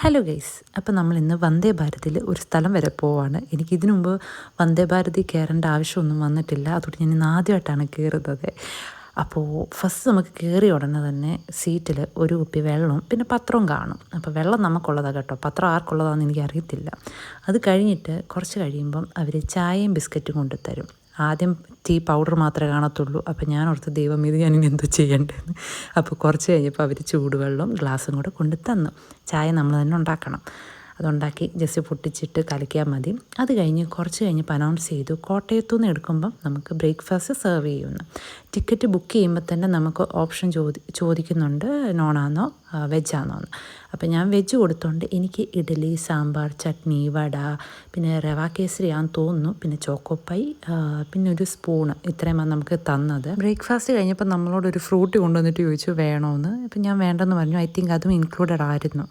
Hello guys, അപ്പോൾ നമ്മൾ ഇന്ന് വന്ദേ ഭാരതിൽ ഒരു സ്ഥലം വരെ പോവാണ്. എനിക്കിതിനു മുമ്പ് വന്ദേ ഭാരതിൽ കയറേണ്ട ആവശ്യമൊന്നും വന്നിട്ടില്ല. അതുകൊണ്ട് ഞാൻ ഇന്ന് ആദ്യമായിട്ടാണ് കയറുന്നത്. അപ്പോൾ ഫസ്റ്റ് നമുക്ക് കയറിയ ഉടനെ തന്നെ സീറ്റിൽ ഒരു കുപ്പി വെള്ളവും പിന്നെ പത്രവും കാണും. അപ്പോൾ വെള്ളം നമുക്കുള്ളതാണ് കേട്ടോ, പത്രം ആർക്കുള്ളതാണെന്ന് എനിക്കറിയത്തില്ല. അത് കഴിഞ്ഞിട്ട് കുറച്ച് കഴിയുമ്പം അവർ ചായയും ബിസ്ക്കറ്റും കൊണ്ടു തരും. ആദ്യം ടീ പൗഡർ മാത്രമേ കാണത്തുള്ളൂ. അപ്പോൾ ഞാൻ ഓർത്ത് ദൈവം ഇത് ഞാനിനി എന്തോ ചെയ്യേണ്ടതെന്ന്. അപ്പോൾ കുറച്ച് കഴിഞ്ഞപ്പോൾ അവർ ചൂടുവെള്ളവും ഗ്ലാസ്സും കൂടെ കൊണ്ട് തന്നു. ചായ നമ്മൾ തന്നെ ഉണ്ടാക്കണം. അതുണ്ടാക്കി ജസ്റ്റ് പൊട്ടിച്ചിട്ട് കലക്കിയാൽ മതി. അത് കഴിഞ്ഞ് കുറച്ച് കഴിഞ്ഞപ്പോൾ അനൗൺസ് ചെയ്തു കോട്ടയത്തു നിന്ന് എടുക്കുമ്പം നമുക്ക് ബ്രേക്ക്ഫാസ്റ്റ് സെർവ് ചെയ്യുമെന്ന്. ടിക്കറ്റ് ബുക്ക് ചെയ്യുമ്പോൾ തന്നെ നമുക്ക് ഓപ്ഷൻ ചോദിക്കുന്നുണ്ട്, നോണാന്നോ വെജാന്നോ എന്ന്. അപ്പോൾ ഞാൻ വെജ് കൊടുത്തോണ്ട് എനിക്ക് ഇഡ്ഡലി, സാമ്പാർ, ചട്നി, വട, പിന്നെ റവ കേസരിയാന്ന് തോന്നുന്നു, പിന്നെ ചോക്കോപ്പൈ, പിന്നെ ഒരു സ്പൂണ്, ഇത്രയുമാണ് നമുക്ക് തന്നത്. ബ്രേക്ക്ഫാസ്റ്റ് കഴിഞ്ഞപ്പോൾ നമ്മളോടൊരു ഫ്രൂട്ട് കൊണ്ടുവന്നിട്ട് ചോദിച്ചു വേണമെന്ന്. അപ്പം ഞാൻ വേണ്ടെന്ന് പറഞ്ഞു. ഐ തിങ്ക് അതും ഇൻക്ലൂഡഡ് ആയിരുന്നു.